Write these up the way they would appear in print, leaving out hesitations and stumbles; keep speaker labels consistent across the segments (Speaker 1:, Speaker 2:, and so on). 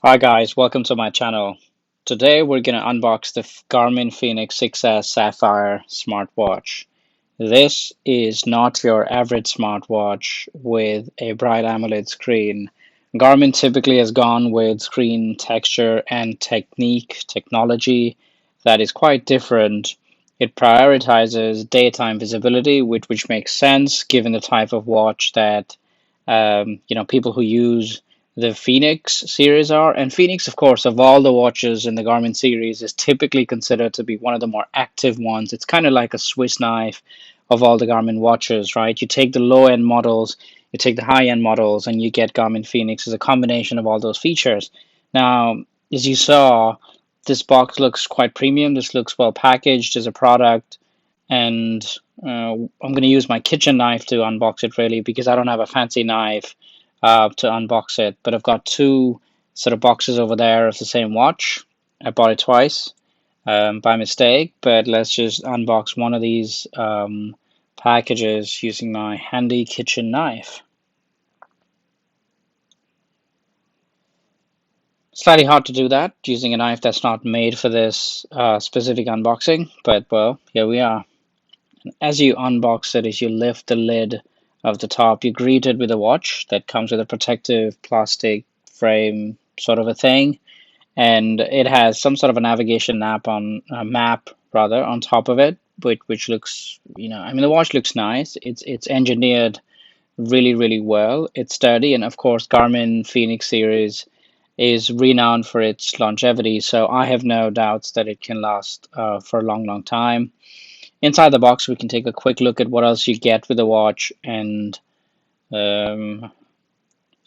Speaker 1: Hi guys, welcome to my channel. Today we're going to unbox the Garmin Fenix 6S Sapphire smartwatch. This is not your average smartwatch with a bright AMOLED screen. Garmin typically has gone with screen texture and technology that is quite different. It prioritizes daytime visibility, which makes sense given the type of watch that people who use the Fenix series are. And Fenix, of course, of all the watches in the Garmin series, is typically considered to be one of the more active ones. It's kind of like a Swiss knife of all the Garmin watches, right? You take the low end models, you take the high end models, and you get Garmin Fenix as a combination of all those features. Now, as you saw, this box looks quite premium. This looks well packaged as a product. And I'm going to use my kitchen knife to unbox it really because I don't have a fancy knife to unbox it. But I've got two sort of boxes over there of the same watch. I bought it twice by mistake, but let's just unbox one of these packages using my handy kitchen knife. Slightly hard to do that using a knife that's not made for this specific unboxing, but well, here we are. As you unbox it, as you lift the lid of the top, you're greeted with a watch that comes with a protective plastic frame sort of a thing, and it has some sort of a navigation map rather on top of it, which looks, I mean, the watch looks nice. It's engineered really well. It's sturdy, and of course, Garmin Fenix series is renowned for its longevity, so I have no doubts that it can last for a long time. Inside the box, we can take a quick look at what else you get with the watch, and um,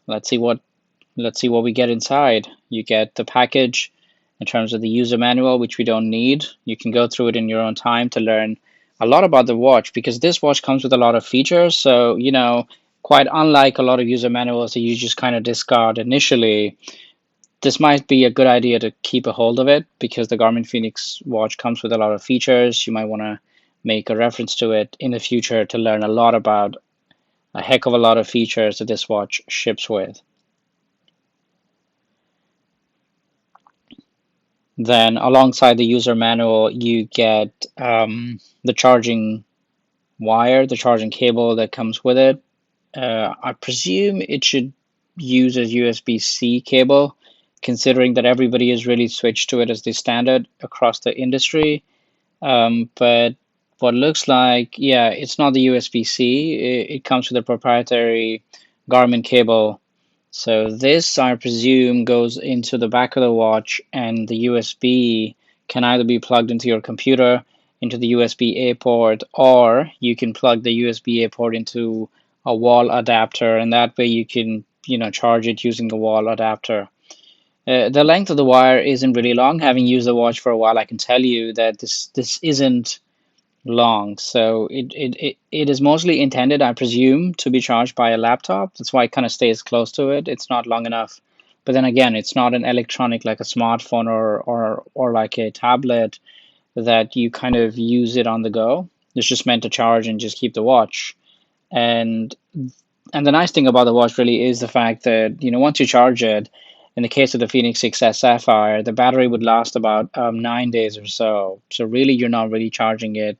Speaker 1: let's see what we get inside. You get the package in terms of the user manual, which we don't need. You can go through it in your own time to learn a lot about the watch because this watch comes with a lot of features. So, quite unlike a lot of user manuals that you just kind of discard initially, this might be a good idea to keep a hold of it because the Garmin Fenix watch comes with a lot of features. You might want to make a reference to it in the future to learn a lot about a heck of a lot of features that this watch ships with. Then, alongside the user manual, you get the charging wire, the charging cable that comes with it. I presume it should use a USB-C cable, considering that everybody has really switched to it as the standard across the industry. But what looks like, yeah, it's not the USB-C. It comes with a proprietary Garmin cable. So this, I presume, goes into the back of the watch, and the USB can either be plugged into your computer, into the USB-A port, or you can plug the USB-A port into a wall adapter, and that way you can, charge it using the wall adapter. The length of the wire isn't really long. Having used the watch for a while, I can tell you that this isn't long. So it is mostly intended, I presume, to be charged by a laptop. That's why it kind of stays close to it. It's not long enough. But then again, it's not an electronic like a smartphone or like a tablet that you kind of use it on the go. It's just meant to charge and just keep the watch. And and the nice thing about the watch really is the fact that, once you charge it, in the case of the Fenix 6S Sapphire, the battery would last about 9 days or so. So really, you're not really charging it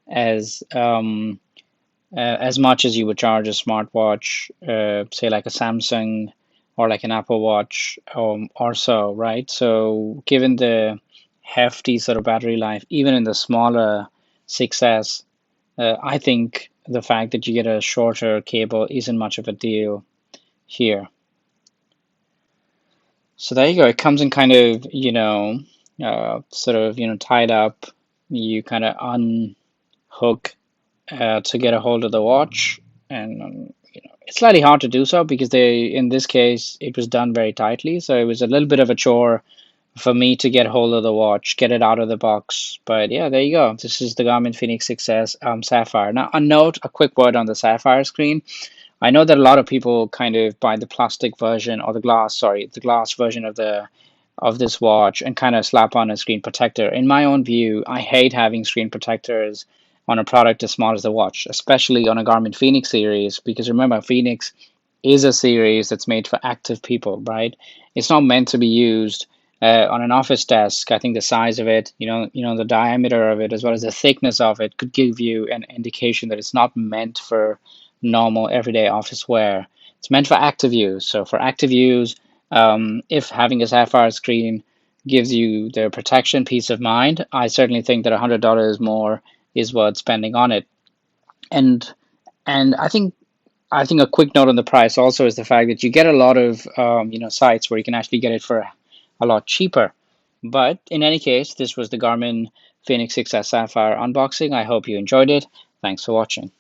Speaker 1: as as much as you would charge a smartwatch, say like a Samsung or like an Apple Watch or so, right? So given the hefty sort of battery life, even in the smaller 6S, I think the fact that you get a shorter cable isn't much of a deal here. So there you go. It comes in kind of, sort of, tied up. You kind of unhook to get a hold of the watch, and it's slightly hard to do so because in this case, it was done very tightly. So it was a little bit of a chore for me to get hold of the watch, get it out of the box. But yeah, there you go. This is the Garmin Fenix 6S Sapphire. Now, a quick word on the Sapphire screen. I know that a lot of people kind of buy the plastic version or the glass version of this watch and kind of slap on a screen protector. In my own view, I hate having screen protectors on a product as small as the watch, especially on a Garmin Fenix series, because remember, Fenix is a series that's made for active people, right? It's not meant to be used on an office desk. I think the size of it, the diameter of it, as well as the thickness of it, could give you an indication that it's not meant for normal everyday office wear. It's meant for active use. So for active use, if having a Sapphire screen gives you the protection, peace of mind, I certainly think that $100 more is worth spending on it. And and I think a quick note on the price also is the fact that you get a lot of sites where you can actually get it for a lot cheaper. But in any case, this was the Garmin Fenix 6S Sapphire unboxing. I hope you enjoyed it. Thanks for watching.